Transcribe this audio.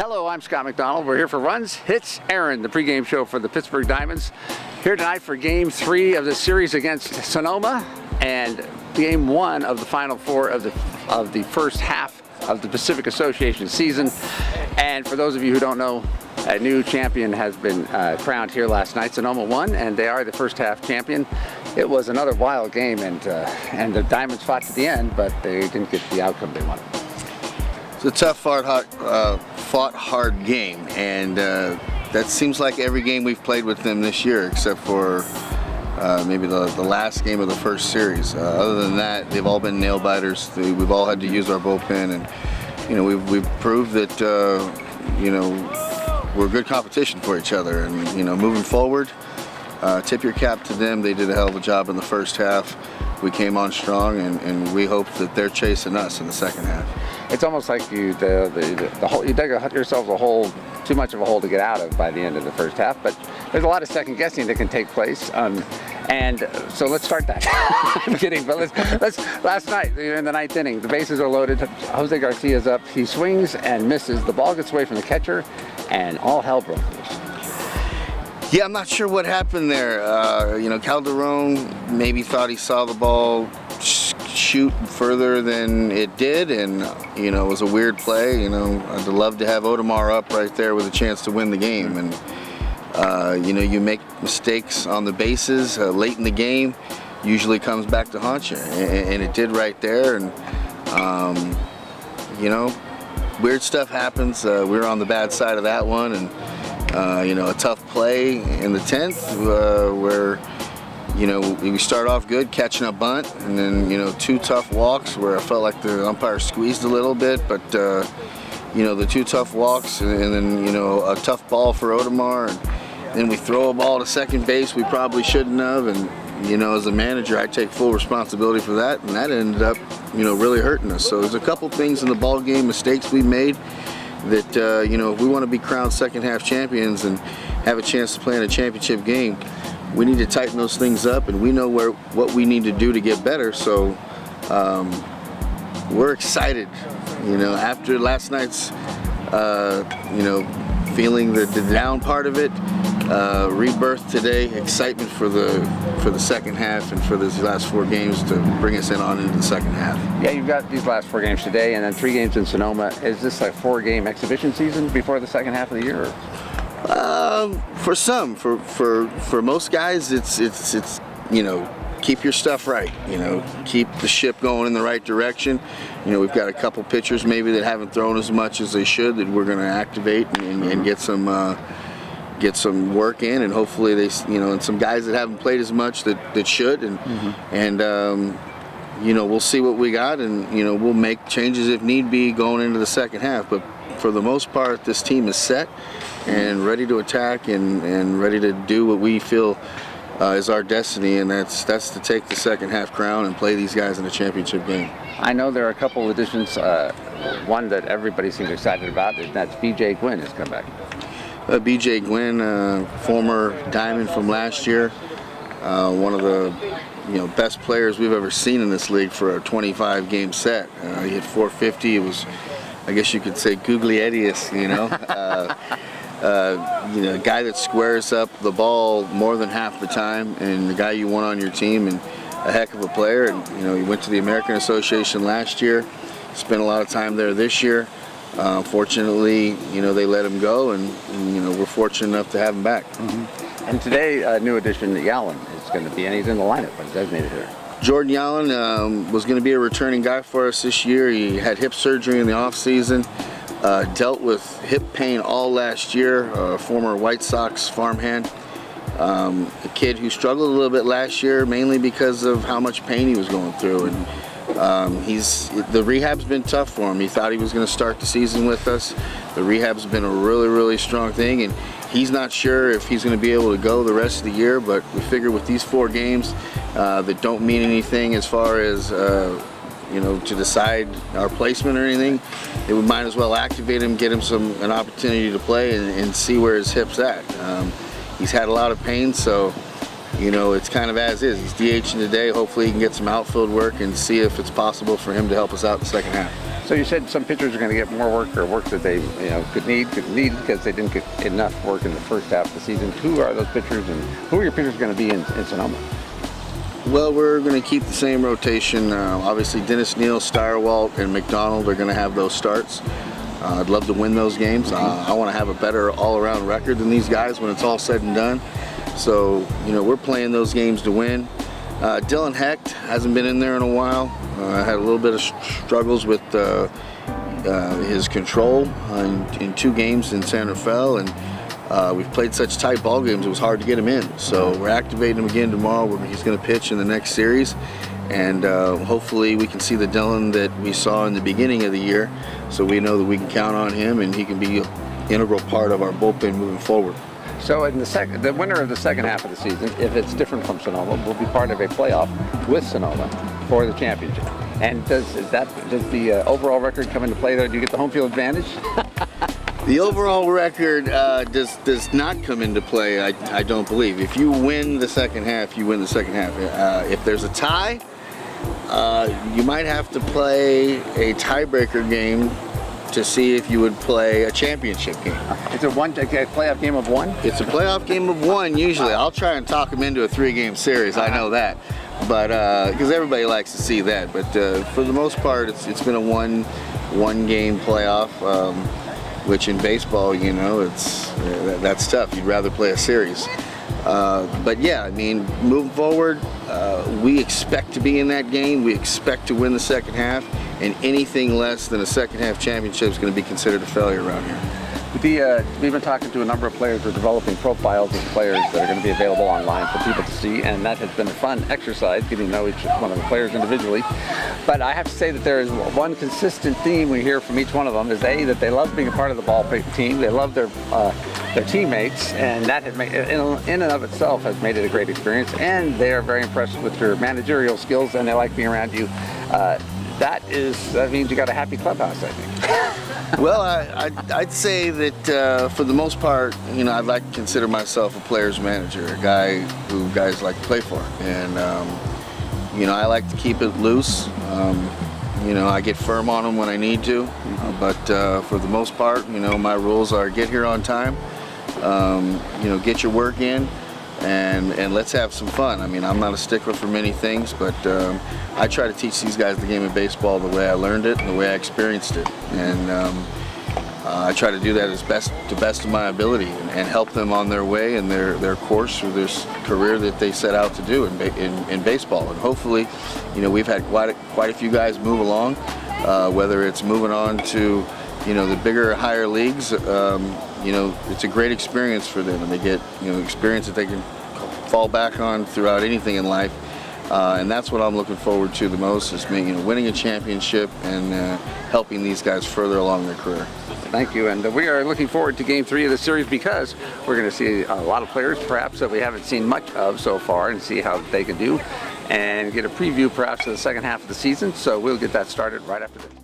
Hello, I'm Scott McDonald. We're here for Runs, Hits, Aaron, the pregame show for the Pittsburgh Diamonds. Here tonight for Game 3 of the series against Sonoma and Game 1 of the Final Four of the first half of the Pacific Association season. And for those of you who don't know, a new champion has been crowned here last night. Sonoma won, and they are the first half champion. It was another wild game, and the Diamonds fought to the end, but they didn't get the outcome they wanted. It's a tough, fought hard game, and that seems like every game we've played with them this year, except for maybe the last game of the first series. Other than that, they've all been nail biters. We've all had to use our bullpen, and we've proved that we're good competition for each other. And moving forward, tip your cap to them. They did a hell of a job in the first half. We came on strong, and we hope that they're chasing us in the second half. It's almost like you dug yourselves a hole, too much of a hole to get out of by the end of the first half. But there's a lot of second guessing that can take place, and so let's start that. I'm kidding, but let's. Last night, in the ninth inning, the bases are loaded. Jose Garcia's up. He swings and misses. The ball gets away from the catcher, and all hell broke loose. Yeah, I'm not sure what happened there. Calderon maybe thought he saw the ball shoot further than it did, and it was a weird play. I'd love to have Audemars up right there with a chance to win the game, and you make mistakes on the bases late in the game, usually comes back to haunt you, and it did right there. And weird stuff happens. We were on the bad side of that one, and a tough play in the 10th where we start off good, catching a bunt, and then two tough walks where I felt like the umpire squeezed a little bit, but the two tough walks, and then a tough ball for Audemars, and then we throw a ball to second base we probably shouldn't have, and as a manager I take full responsibility for that, and that ended up really hurting us. So there's a couple things in the ball game, mistakes we made, that if we want to be crowned second half champions and have a chance to play in a championship game, we need to tighten those things up, and we know what we need to do to get better. So we're excited, after last night's feeling the down part of it, rebirth today, excitement for the second half and for these last 4 games to bring us on into the second half. Yeah, you've got these last 4 games today, and then 3 games in Sonoma. Is this like 4-game exhibition season before the second half of the year? Or? For some, for most guys, it's keep your stuff right. Keep the ship going in the right direction. We've got a couple pitchers maybe that haven't thrown as much as they should that we're going to activate and get some work in, and hopefully they, and some guys that haven't played as much that should, and we'll see what we got, and we'll make changes if need be going into the second half. But for the most part, this team is set and ready to attack and ready to do what we feel is our destiny, and that's to take the second half crown and play these guys in a championship game. I know there are a couple of additions. One that everybody seems excited about, and that's B.J. Gwynn has come back. B.J. Gwynn, former Diamond from last year, one of the best players we've ever seen in this league for a 25-game set. He hit 450. It was, I guess you could say, Guglielmius, a guy that squares up the ball more than half the time, and the guy you want on your team, and a heck of a player. And he went to the American Association last year, spent a lot of time there this year. Fortunately, they let him go, and we're fortunate enough to have him back. And today, a new addition, Yallen, is going to be, and he's in the lineup, but he's designated here. Jordan Yallen was going to be a returning guy for us this year. He had hip surgery in the off season, dealt with hip pain all last year. Former White Sox farmhand, a kid who struggled a little bit last year, mainly because of how much pain he was going through, and the rehab's been tough for him. He thought he was going to start the season with us. The rehab's been a really, really strong thing, and he's not sure if he's going to be able to go the rest of the year, but we figure with these 4 games that don't mean anything as far as to decide our placement or anything, that we might as well activate him, get him an opportunity to play and see where his hip's at. He's had a lot of pain, so it's kind of as is. He's DHing today. Hopefully he can get some outfield work and see if it's possible for him to help us out in the second half. So you said some pitchers are going to get more work, or work that they could need because they didn't get enough work in the first half of the season. Who are those pitchers, and who are your pitchers going to be in Sonoma? Well, we're going to keep the same rotation. Obviously, Dennis Neal, Steyerwalt, and McDonald are going to have those starts. I'd love to win those games. I want to have a better all-around record than these guys when it's all said and done. So, we're playing those games to win. Dylan Hecht hasn't been in there in a while. Had a little bit of struggles with his control in 2 games in San Rafael, and we've played such tight ball games it was hard to get him in. So we're activating him again tomorrow. He's going to pitch in the next series, and hopefully we can see the Dylan that we saw in the beginning of the year, so we know that we can count on him and he can be an integral part of our bullpen moving forward. So in the winner of the second half of the season, if it's different from Sonoma, will be part of a playoff with Sonoma for the championship. And does the overall record come into play there? Do you get the home field advantage? The overall record does not come into play, I don't believe. If you win the second half, you win the second half. If there's a tie, you might have to play a tiebreaker game to see if you would play a championship game. It's a playoff game of 1? It's a playoff game of 1 usually. I'll try and talk them into a 3-game series, I know that. But because everybody likes to see that. But for the most part, it's been a one-game playoff, which in baseball, that's tough. You'd rather play a series. But yeah, moving forward, we expect to be in that game. We expect to win the second half, and anything less than a second half championship is going to be considered a failure around here. We've been talking to a number of players. We're developing profiles of players that are going to be available online for people to see, and that has been a fun exercise, getting to know each one of the players individually. But I have to say that there is one consistent theme we hear from each one of them is that they love being a part of the ball team. They love their teammates, and that has made, in and of itself has made it a great experience. And they are very impressed with your managerial skills, and they like being around you. That means you got a happy clubhouse, I think. Well, I'd say that for the most part, I'd like to consider myself a player's manager, a guy who guys like to play for. And, I like to keep it loose. I get firm on them when I need to. But for the most part, my rules are get here on time, get your work in, and let's have some fun. I'm not a stickler for many things, but I try to teach these guys the game of baseball the way I learned it and the way I experienced it. And I try to do that to best of my ability and help them on their way and their course or this career that they set out to do in baseball. And hopefully, we've had quite a few guys move along, whether it's moving on to the bigger, higher leagues. It's a great experience for them, and they get experience that they can fall back on throughout anything in life. And that's what I'm looking forward to the most, is winning a championship and helping these guys further along their career. Thank you, and we are looking forward to Game 3 of the series because we're going to see a lot of players perhaps that we haven't seen much of so far, and see how they can do, and get a preview perhaps of the second half of the season. So we'll get that started right after this.